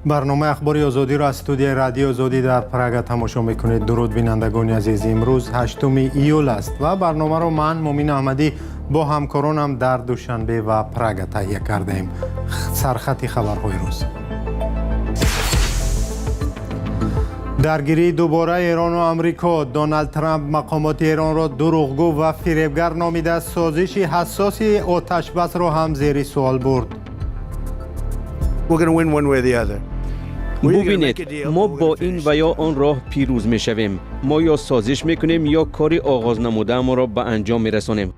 برنامه اخباری آزادی را از استودیوی رادیو آزادی در پراگ تماشا میکنید. درود بینندگان عزیز، امروز 8 ایول است و برنامه را من مومین احمدی با همکارانم در دوشنبه و پراگ تهیه کرده ایم. سرخط خبرهای روز: درگیری دوباره ایران و امریکا. دونالد ترامپ مقامات ایران را دروغگو و فریبگر نامیده سازش حساسی آتش بس را هم زیر سوال برد. ببینید، ما با این و یا آن راه پیروز می شویم. ما یا سازش می کنیم یا کاری آغاز نموده ما را به انجام می رسانیم.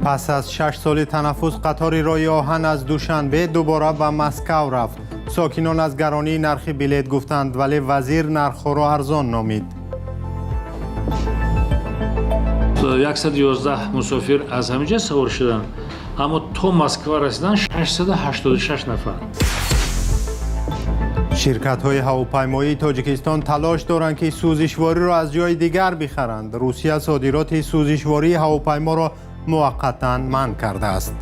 پس از 6 سال تنفس قطار راه آهن از دوشنبه دوباره به مسکو رفت. ساکنان از گرانی نرخ بلیط گفتند ولی وزیر نرخ را ارزان نامید. 111 مسافر از همینجا سوار شدند، اما تا مسکو رسیدن 686 نفر. شرکت‌های هواپیمایی تاجیکستان تلاش دارند که سوزشواری را از جای دیگر بخرند. روسیه صادرات سوزشواری هواپیما را موقتاً منع کرده است.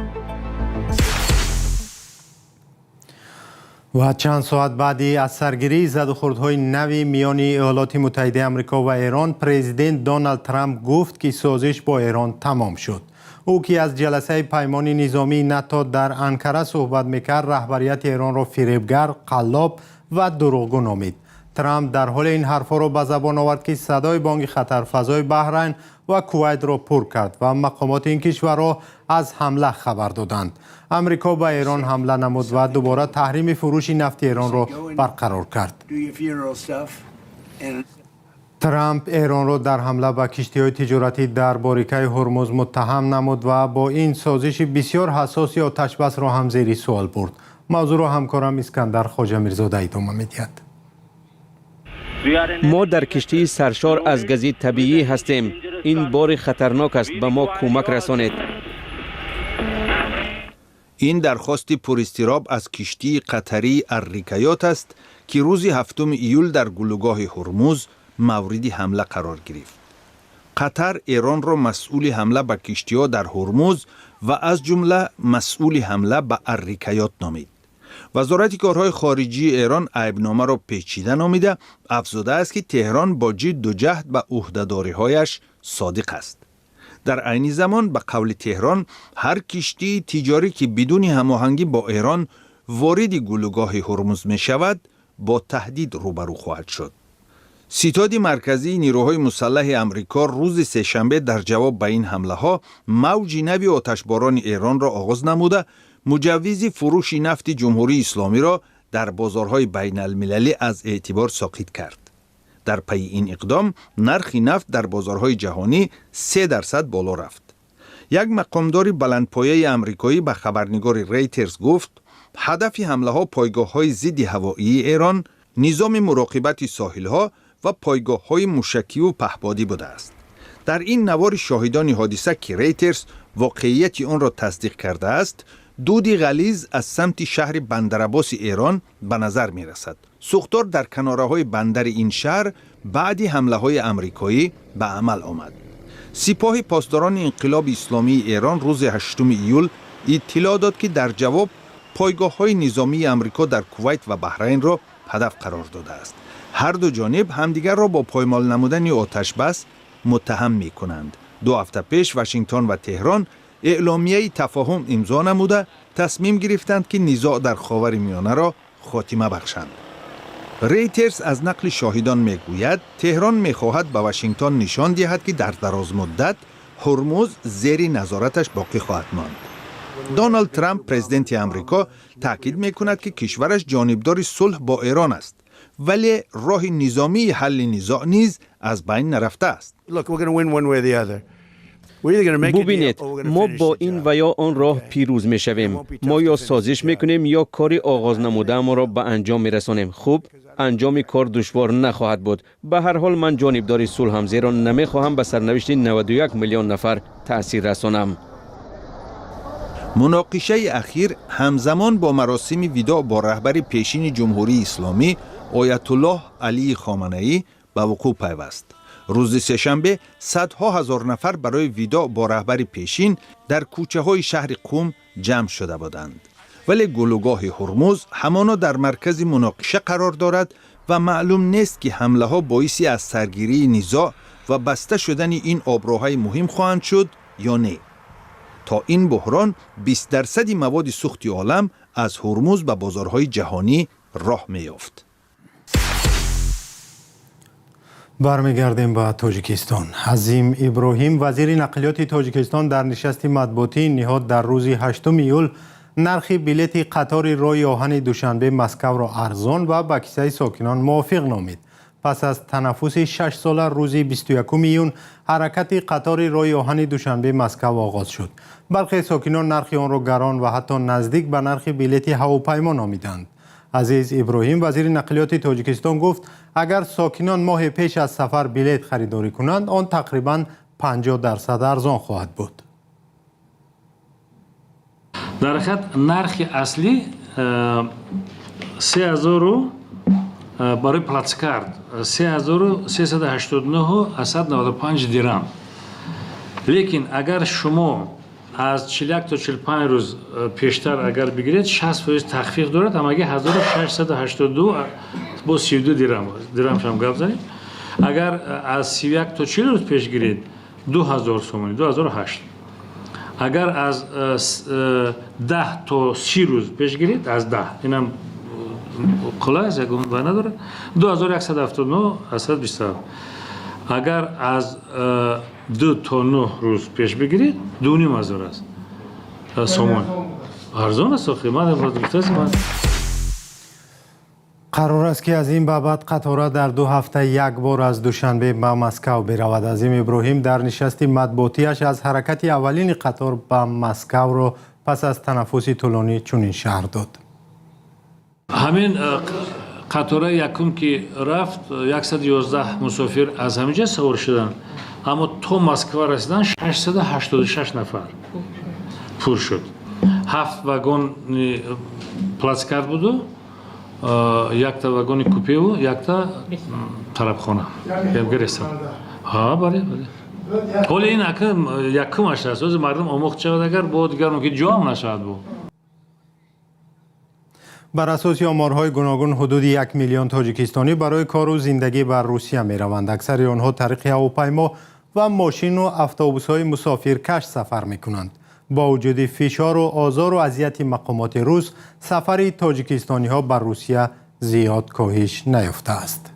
و چند ساعت بعدی از سرگیری زدوخوردهای نوی میان ایالات متحده آمریکا و ایران، پرزیدنت دونالد ترامپ گفت که سازش با ایران تمام شد. او که از جلسه پیمان نظامی ناتو در انکره صحبت میکرد، رهبریت ایران را فریبگر، قلاب و دروغگو نامید. ترامپ در حال این حرفا را به زبان آورد که صدای بانگ خطر فضای بحرین و کویت را پر کرد و مقامات این کشورها از حمله خبر دادند. امریکا به ایران حمله نمود و دوباره تحریم فروش نفت ایران را برقرار کرد. ترامپ ایران را در حمله به کشتی‌های تجارتی در باریکه هرمز متهم نمود و با این سازش بسیار حساس آتش بس را هم زیر سوال برد. موضوع را همکارم اسکندر خواجه میرزاده ادامه می‌دهد. ما در کشتی سرشار از گاز طبیعی هستیم. این بار خطرناک است، به ما کمک رسانید. این درخواست پراضطراب از کشتی قطری الرکایات است که روز 7 ایول در گلوگاه هرمز مورد حمله قرار گرفت. قطر ایران را مسئول حمله به کشتی‌ها در هرمز و از جمله مسئول حمله به الرکایات نامید. وزارت کارهای خارجی ایران عیبنامه را پیچیده نامیده افزوده است که تهران با جد و جهد به عهده‌داری‌هایش صادق است. در عین زمان به قول تهران هر کشتی تجاری که بدون هماهنگی با ایران وارد گلوگاه هرمز می شود با تهدید روبرو خواهد شد. ستاد مرکزی نیروهای مسلح امریکا روز سه‌شنبه در جواب به این حمله ها موج نوی آتشباران ایران را آغاز نموده مجوز فروش نفت جمهوری اسلامی را در بازارهای بین المللی از اعتبار ساقط کرد. در پی این اقدام نرخ نفت در بازارهای جهانی 3% بالا رفت. یک مقامدار بلندپایه امریکایی به خبرنگار ریترز گفت هدف حمله ها پایگاه های ضد هوایی ایران، نظام مراقبت ساحل ها و پایگاه های موشکی و پهپادی بوده است. در این نوار شاهدان حادثه که ریترز واقعیت آن را تصدیق کرده است، دود غلیظ از سمت شهر بندرعباس ایران به نظر می رسد. سوختار در کناره های بندر این شهر بعد حمله های امریکایی به عمل آمد. سپاه پاسداران انقلاب اسلامی ایران روز 8 ایول اطلاع داد که در جواب پایگاه های نظامی امریکا در کویت و بحرین را هدف قرار داده است. هر دو جانب همدیگر را با پایمال نمودن آتش بس متهم می کنند. 2 هفته پیش واشنگتن و تهران اعلامیه تفاهم امضا نموده تصمیم گرفتند که نزاع در خاورمیانه را خاتمه بخشند. ریترز از نقل شاهدان میگوید تهران میخواهد به واشنگتن نشان دهد که در دراز مدت هرمز زیر نظارتش باقی خواهد ماند. دونالد ترامپ پرزیدنت امریکا تاکید میکند که کشورش جانبدار صلح با ایران است، ولی راه نظامی حل نزاع نیز از بین نرفته است. ببینید، ما با این و یا آن راه پیروز می شویم. ما یا سازش می کنیم یا کاری آغاز نموده ما را به انجام می رسانیم. خوب، انجام کار دشوار نخواهد بود. به هر حال من جانبدار صلح هم، زیرا نمی خواهم به سرنوشت 91 میلیون نفر تأثیر رسانم. مناقشه اخیر همزمان با مراسم وداع با رهبر پیشین جمهوری اسلامی آیت الله علی خامنه‌ای به وقوع پیوست. روز سه‌شنبه صدها هزار نفر برای وداع با رهبر پیشین در کوچه های شهر قم جمع شده بودند. ولی گلوگاه هرمز همانا در مرکز مناقشه قرار دارد و معلوم نیست که حمله ها باعثی از سرگیری نزاع و بسته شدن این آبراهای مهم خواهند شد یا نه. تا این بحران 20% مواد سوخت عالم از هرمز به بازارهای جهانی راه می‌یافت. برمیگردیم به تاجیکستان. عظیم ابراهیم وزیر نقلیات تاجیکستان در نشست مطبوعاتی نهاد در روز 8 ایول نرخ بلیط قطار راه آهن دوشنبه مسکو را ارزان و به کیسه ساکنان موافق نامید. پس از تنفس 6 ساله روز 21 ایون حرکت قطار راه آهن دوشنبه مسکو آغاز شد. برخی ساکنان نرخ آن را گران و حتی نزدیک به نرخ بلیط هواپیما نامیدند. عزیز ابراهیم وزیر نقلیات تاجیکستان گفت اگر ساکنان ماه پیش از سفر بلیط خریداری کنند آن تقریباً 50% ارزان خواهد بود. در حقیقت نرخ اصلی 3000 برای پلاتکارت 3389.95 درام. لیکن اگر شما از 41 تا 45 روز پیشتر اگر بگیرید 60% تخفیف دارد، اما اگه 1682 با 32 درام شما گپ زنید. اگر از 31 تا 40 روز پیش گیرید 2000 سومانی 2008. اگر از 10 تا 30 روز پیش گیرید از 10 اینم کلاه است یکم وای نداره 2179 827. اگر از 2 تا 9 روز پیش بگیرید 2500 است سومان. ارزان است قیمت من. قرار است که از این بابت قطار در 2 هفته یک بار از دوشنبه به مسکو برود. عظیم ابراهیم در نشست مطبوعاتیش از حرکت اولین قطار به مسکو را پس از تنفس طولانی چنین شرح داد. همین قطار یکم که رفت 111 مسافر از همینجا سوار شدن، اما تا مسکو رسیدن 686 نفر پر شد. 7 واگن پلاتکارت بود، یک تا واگن کوپه و یک تا طرفخانه. ها بله. حالا این یکمش است. از مردم آموخت شود اگر با دیگر ممکن جام نشود بود. بر اساس آمارهای گوناگون حدود 1 میلیون تاجیکستانی برای کار و زندگی بر روسیه می روند. اکثر آنها طریق هواپیما و ماشین و اتوبوس‌های مسافرکش سفر می کنند. با وجود فشار و آزار و اذیت مقامات روس، سفر تاجیکستانی ها بر روسیه زیاد کاهش نیافته است.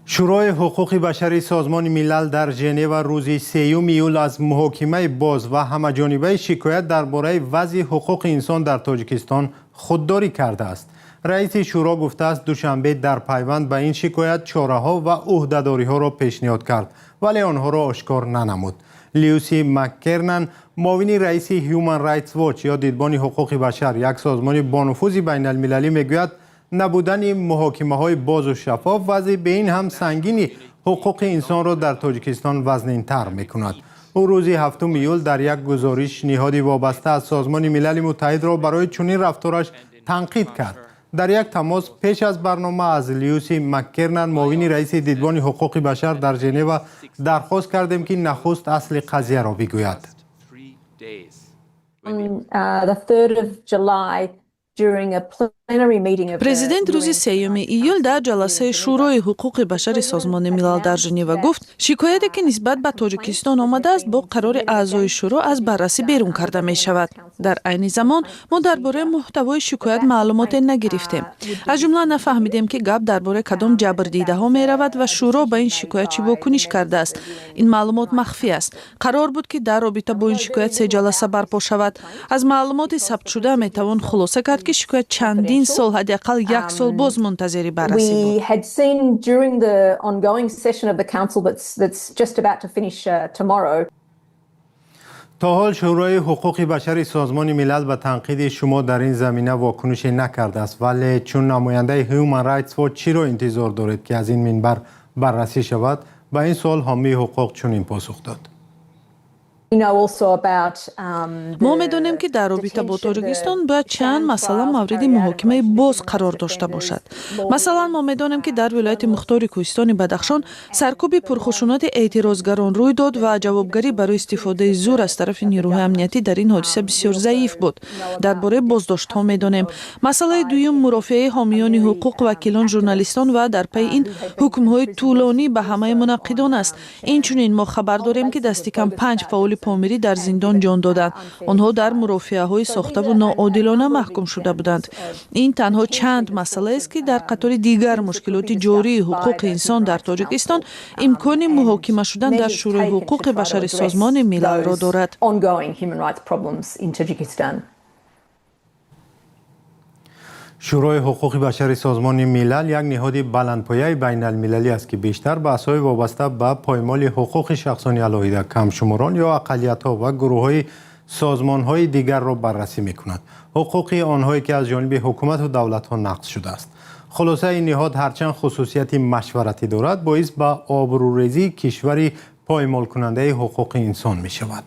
شورای حقوق بشری سازمان ملل در ژنو روز 3 ایول از محاکمه باز و همه‌جانبه شکایت درباره وضع حقوق انسان در تاجیکستان خودداری کرده است. رئیس شورا گفته است دوشنبه در پیوند به این شکایت چاره‌ها و عهده‌داری‌ها را پیشنهاد کرد ولی آنها را آشکار ننمود. لیوسی مک‌کرنن معاون رئیس هیومن رایتس واچ یا دیدبان حقوق بشر، یک سازمان با نفوذ بین المللی، میگوید نبودن محاکمه‌های باز و شفاف وضع به این هم سنگین حقوق انسان را در تاجیکستان وزن‌تر می‌کند. او روز 7 ایول در یک گزارش نهادی وابسته از سازمان ملل متحد را برای چنین رفتارش تنقید کرد. در یک تماس پیش از برنامه از لیوسی مک‌کرنن معاون رئیس دیدبان حقوق بشر در ژنو درخواست کردیم که نخست اصل قضیه را بگوید. президент рӯзи 3 июл дар ҷаласаи шӯрои ҳуқуқи башари созмони милал дар женева гуфт шикояте ки нисбат ба тоҷикистон омадааст бо қарори аъзои шӯро аз баррасӣ берун карда мешавад. дар айни замон мо дар бораи муҳтавои шикоят маълумоте нагирифтем. аз ҷумла нафаҳмидем ки гап дар бораи кадом ҷабрдидаҳо меравад ва шӯро ба ин шикоят чӣ вокуниш кардааст. ин маълумот махфӣ аст. қарор буд ки дар робита бо ин шикоят 3 ҷаласа барпо шавад. аз маълумоти сабтшуда метавон хулоса кард ки шикоят чандин сол ҳадақал 1 сол боз мунтазири баррасӣ буд. تا حال شورای حقوق بشر سازمان ملل به تنقید شما در این زمینه واکنش نکرده است، ولی چون نماینده هیومن رایتس واچ چی را انتظار دارید که از این منبر بررسی شود؟ به این سوال حامی حقوق چنین پاسخ داد. ما می‌دانیم که در رابطه با تاجیکستان باید چند مسئله مورد محاکمه باز قرار داشته باشد. مثلا ما می‌دانیم که در ولایت مختار کوهستان بدخشان سرکوب پرخشونت اعتراضگران روی داد و جوابگری برای استفاده زور از طرف نیروهای امنیتی در این حادثه بسیار ضعیف بود. درباره بازداشت‌ها می‌دانیم. مسئله دوم مرافعه حامیان حقوق وکیلان ژورنالیستان و در پی این حکم‌های طولانی به همه منعقدان است. اینچنین ما خبر داریم که دست کم 5 فعال پامیری در زندان جان دادند. آنها در مرافعه‌های ساخته و ناعادلانه محکوم شده بودند. این تنها چند مسئله است که در قطار دیگر مشکلات جاری حقوق انسان در تاجیکستان امکان محاکمه شدن در شورای حقوق بشر سازمان ملل را دارد. شورای حقوق بشر سازمان ملل یک نهاد بلندپایه بین المللی است که بیشتر بحث‌های وابسته به پایمال حقوق شخصان علیحده کمشمران یا اقلیت‌ها و گروه‌های سازمان‌های دیگر را بررسی می‌کند. حقوق آنهایی که از جانب حکومت و دولت‌ها نقض شده است. خلاصه این نهاد هرچند خصوصیت مشورتی دارد، باعث به آبروریزی کشوری پایمال کننده حقوق انسان می‌شود.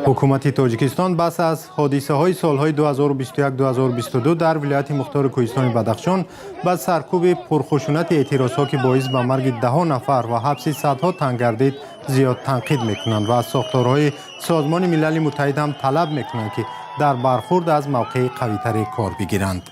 حکومت تاجیکستان بس از حادثه های سالهای 2021-2022 در ولایت مختار کوهستان بدخشان با سرکوب پرخشونت اعتراضها که باعث به مرگ 10 نفر و حبس صدها تن گردید زیاد تنقید میکنند و از ساختارهای سازمان ملل متحد هم طلب میکنند که در برخورد از موقع قوی‌تری کار بگیرند.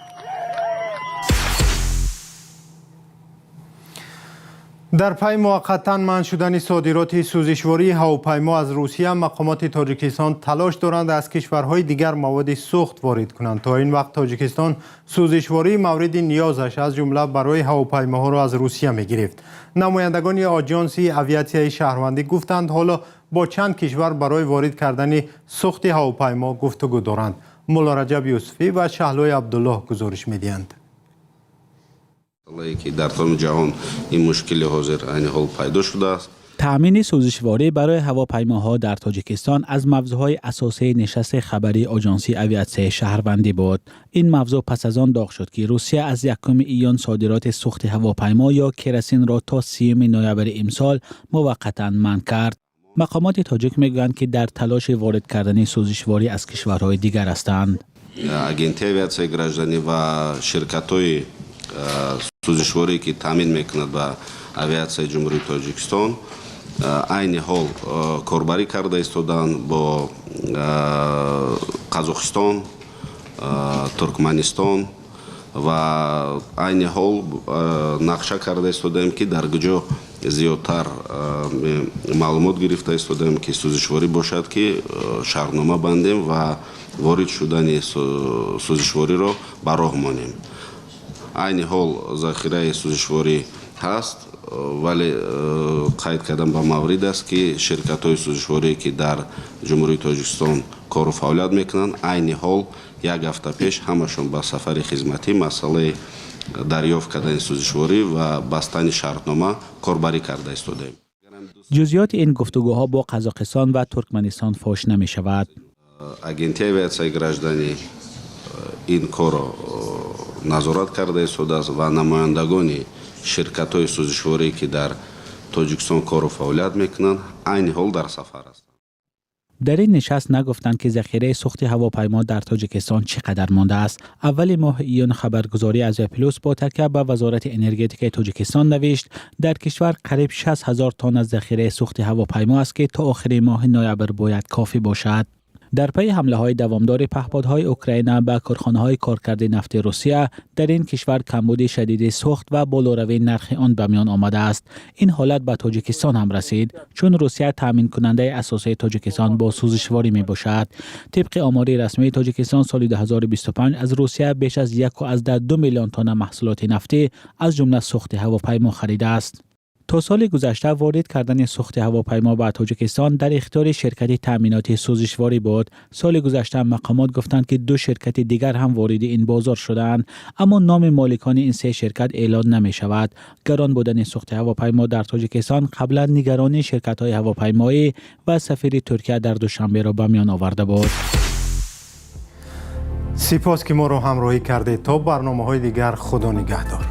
در پی موقتا منع شدن صادرات سوزشواری هواپیما از روسیه، مقامات تاجیکستان تلاش دارند از کشورهای دیگر مواد سوخت وارد کنند. تا این وقت تاجیکستان سوزشواری مورد نیازش از جمله برای هواپیماها را از روسیه می‌گرفت. نمایندگان آژانس اویاسیون شهروندی گفتند حالا با چند کشور برای وارد کردن سوخت هواپیما گفتگو دارند. مولا رجب یوسفی و شهلای عبدالله گزارش می‌دهند. که در تمام جهان این مشکل حاضر عین حال پیدا شده است. تأمین سوزشواری برای هواپیماها در تاجیکستان از موضوعهای اساسی نشست خبری آژانس اویاسیون شهروندی بود. این موضوع پس از آن داغ شد که روسیه از 1 ایون صادرات سوخت هواپیما یا کراسین را تا 30 نوامبر امسال موقتا منع کرد. مقامات تاجیک میگویند که در تلاش وارد کردن سوزشواری از کشورهای دیگر هستند. агентия авиации граждане و شرکت‌های سوزشواری که تامین میکند به авиация جمهوری تاجیکستان عین حال کاربری کرده ایستادند با قزاقستان، ترکمنستان و عین حال نقشه کرده ایستادیم که در کجا زیادتر معلومات گرفته ایستادیم که سوزشواری باشد که شهرنامه بندیم و وارد شدن سوزشواری را به راه مانیم. عین حال ذخیره سوزشواری هست ولی قید کردن به مورد است که شرکت های سوزشواری که در جمهوری تاجیکستان کار و فعالیت میکنند عین حال یک هفته پیش همشون با سفر خدمتی مسئله دریافت کردن سوزشواری و بستن شرطنامه کاربری کرده ایستادیم. جزئیات این گفتگوها با قزاقستان و ترکمنستان فاش نمی شود. агентия авиации граждане این کار نظارت کرده ایستاده است و نمایندگان شرکت‌های سوزشواری که در تاجیکستان کار و فعالیت میکنند عین حال در سفر است. در این نشست نگفتند که ذخیره سوخت هواپیما در تاجیکستان چقدر مانده است. اول ماه ایون خبرگزاری از پلوس با تکیه به وزارت انرژتیک تاجیکستان نوشت در کشور قریب 60,000 تن از ذخیره سوخت هواپیما است که تا آخر ماه نوامبر باید کافی باشد. در پی حمله های دوامدار پهپادهای اوکراین به کارخانه‌های کارکرد نفت روسیه در این کشور کمبود شدید سوخت و بالاروی نرخ آن به میان آمده است. این حالت به تاجیکستان هم رسید چون روسیه تامین کننده اساسی تاجیکستان با سوزشواری می باشد. طبق آمار رسمی تاجیکستان سال 2025 از روسیه بیش از 1.2 میلیون تن محصولات نفتی از جمله سوخت هواپیما خریده است. تا سال گذشته وارد کردن سوخت هواپیما به تاجیکستان در اختیار شرکت تامینات سوزشواری بود. سال گذشته مقامات گفتند که 2 شرکت دیگر هم وارد این بازار شدند، اما نام مالکان این 3 شرکت اعلان نمی شود. گران بودن سوخت هواپیما در تاجیکستان قبلا نگرانی شرکت‌های هواپیمایی و سفیر ترکیه در دوشنبه را به میان آورده بود. سپاس که ما را همراهی کرده. تا برنامه‌های دیگر خدا نگهدار.